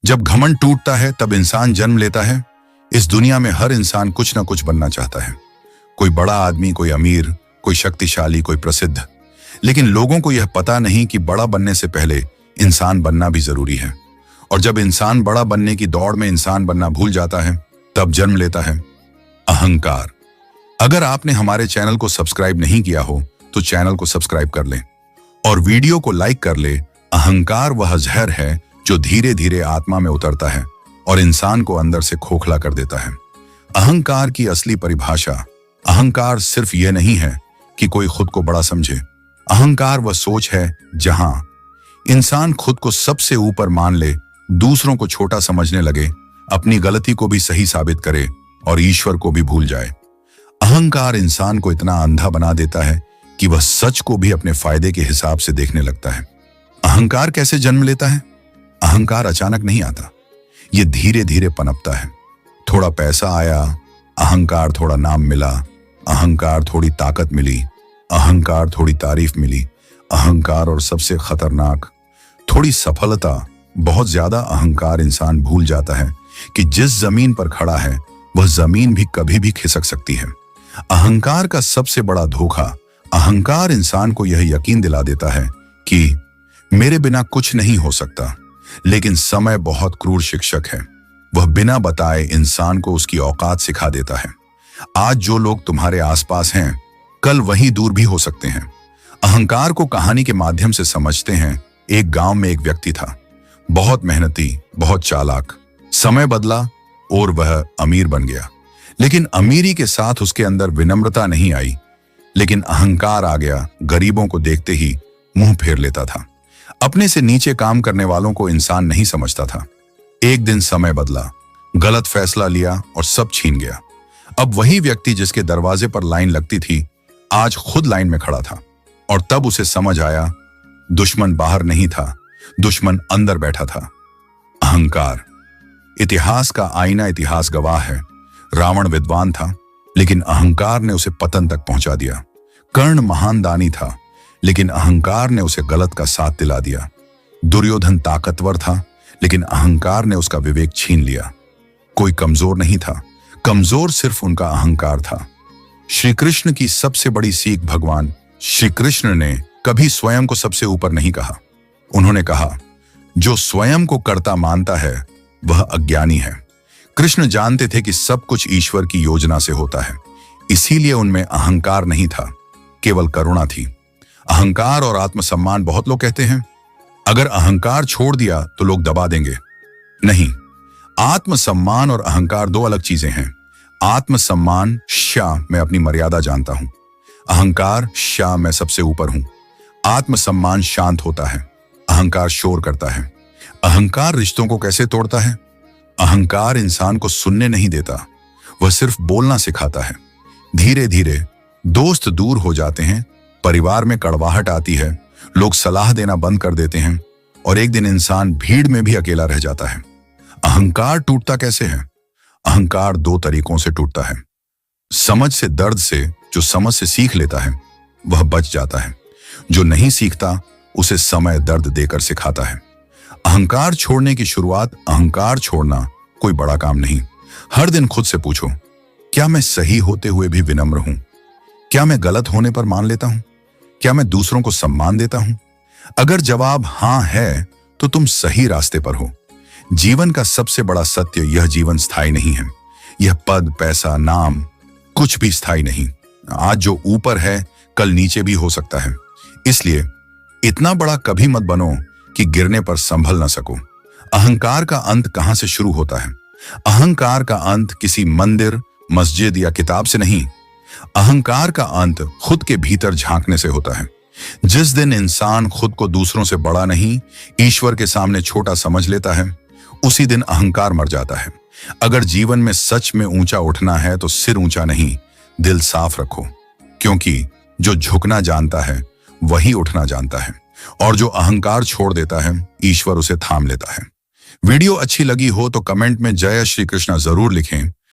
जब घमंड टूटता है तब इंसान जन्म लेता है। इस दुनिया में हर इंसान कुछ ना कुछ बनना चाहता है। कोई बड़ा आदमी, कोई अमीर, कोई शक्तिशाली, कोई प्रसिद्ध। लेकिन लोगों को यह पता नहीं कि बड़ा बनने से पहले इंसान बनना भी जरूरी है। और जब इंसान बड़ा बनने की दौड़ में इंसान बनना भूल जाता है, तब जन्म लेता है अहंकार। अगर आपने हमारे चैनल को सब्सक्राइब नहीं किया हो तो चैनल को सब्सक्राइब कर लें और वीडियो को लाइक कर ले। अहंकार वह जहर है जो धीरे धीरे आत्मा में उतरता है और इंसान को अंदर से खोखला कर देता है। अहंकार की असली परिभाषा, अहंकार सिर्फ यह नहीं है कि कोई खुद को बड़ा समझे। अहंकार वह सोच है जहां इंसान खुद को सबसे ऊपर मान ले, दूसरों को छोटा समझने लगे, अपनी गलती को भी सही साबित करे और ईश्वर को भी भूल जाए। अहंकार इंसान को इतना अंधा बना देता है कि वह सच को भी अपने फायदे के हिसाब से देखने लगता है। अहंकार कैसे जन्म लेता है? अहंकार अचानक नहीं आता, यह धीरे धीरे पनपता है। थोड़ा पैसा आया, अहंकार, थोड़ा नाम मिला, अहंकार, थोड़ी ताकत मिली, अहंकार, थोड़ी तारीफ मिली, अहंकार, और सबसे खतरनाक, थोड़ी सफलता। बहुत ज्यादा अहंकार इंसान भूल जाता है कि जिस जमीन पर खड़ा है वह जमीन भी कभी भी खिसक सकती है। अहंकार का सबसे बड़ा धोखा, अहंकार इंसान को यह यकीन दिला देता है कि मेरे बिना कुछ नहीं हो सकता। लेकिन समय बहुत क्रूर शिक्षक है। वह बिना बताए इंसान को उसकी औकात सिखा देता है। आज जो लोग तुम्हारे आसपास हैं, कल वहीं दूर भी हो सकते हैं। अहंकार को कहानी के माध्यम से समझते हैं। एक गांव में एक व्यक्ति था, बहुत मेहनती, बहुत चालाक। समय बदला और वह अमीर बन गया। लेकिन अमीरी के साथ उसके अंदर विनम्रता नहीं आई, लेकिन अहंकार आ गया। गरीबों को देखते ही मुंह फेर लेता था। अपने से नीचे काम करने वालों को इंसान नहीं समझता था। एक दिन समय बदला, गलत फैसला लिया और सब छीन गया। अब वही व्यक्ति जिसके दरवाजे पर लाइन लगती थी, आज खुद लाइन में खड़ा था। और तब उसे समझ आया, दुश्मन बाहर नहीं था, दुश्मन अंदर बैठा था, अहंकार। इतिहास का आईना, इतिहास गवाह है। रावण विद्वान था, लेकिन अहंकार ने उसे पतन तक पहुंचा दिया। कर्ण महान दानी था, लेकिन अहंकार ने उसे गलत का साथ दिला दिया। दुर्योधन ताकतवर था, लेकिन अहंकार ने उसका विवेक छीन लिया। कोई कमजोर नहीं था, कमजोर सिर्फ उनका अहंकार था। श्री कृष्ण की सबसे बड़ी सीख, भगवान श्री कृष्ण ने कभी स्वयं को सबसे ऊपर नहीं कहा। उन्होंने कहा, जो स्वयं को कर्ता मानता है वह अज्ञानी है। कृष्ण जानते थे कि सब कुछ ईश्वर की योजना से होता है, इसीलिए उनमें अहंकार नहीं था, केवल करुणा थी। अहंकार और आत्मसम्मान, बहुत लोग कहते हैं अगर अहंकार छोड़ दिया तो लोग दबा देंगे। नहीं, आत्मसम्मान और अहंकार दो अलग चीजें हैं। आत्मसम्मान, शाह, मैं अपनी मर्यादा जानता हूं। अहंकार, शाह, मैं सबसे ऊपर हूं। आत्मसम्मान शांत होता है, अहंकार शोर करता है। अहंकार रिश्तों को कैसे तोड़ता है? अहंकार इंसान को सुनने नहीं देता, वह सिर्फ बोलना सिखाता है। धीरे धीरे दोस्त दूर हो जाते हैं, परिवार में कड़वाहट आती है, लोग सलाह देना बंद कर देते हैं और एक दिन इंसान भीड़ में भी अकेला रह जाता है। अहंकार टूटता कैसे है? अहंकार दो तरीकों से टूटता है। समझ से, दर्द से। जो समझ से सीख लेता है वह बच जाता है, जो नहीं सीखता उसे समय दर्द देकर सिखाता है। अहंकार छोड़ने की शुरुआत, अहंकार छोड़ना कोई बड़ा काम नहीं। हर दिन खुद से पूछो, क्या मैं सही होते हुए भी विनम्र हूं? क्या मैं गलत होने पर मान लेता हूं? क्या मैं दूसरों को सम्मान देता हूं? अगर जवाब हां है तो तुम सही रास्ते पर हो। जीवन का सबसे बड़ा सत्य, यह जीवन स्थायी नहीं है। यह पद, पैसा, नाम, कुछ भी स्थायी नहीं। आज जो ऊपर है कल नीचे भी हो सकता है। इसलिए इतना बड़ा कभी मत बनो कि गिरने पर संभल ना सको। अहंकार का अंत कहां से शुरू होता है? अहंकार का अंत किसी मंदिर, मस्जिद या किताब से नहीं। अहंकार का अंत खुद के भीतर झांकने से होता है। जिस दिन इंसान खुद को दूसरों से बड़ा नहीं, ईश्वर के सामने छोटा समझ लेता है, उसी दिन अहंकार मर जाता है। अगर जीवन में सच में ऊंचा उठना है तो सिर ऊंचा नहीं, दिल साफ रखो, क्योंकि जो झुकना जानता है वही उठना जानता है, और जो अहंकार छोड़ देता है ईश्वर उसे थाम लेता है। वीडियो अच्छी लगी हो तो कमेंट में जय श्री कृष्णा जरूर लिखें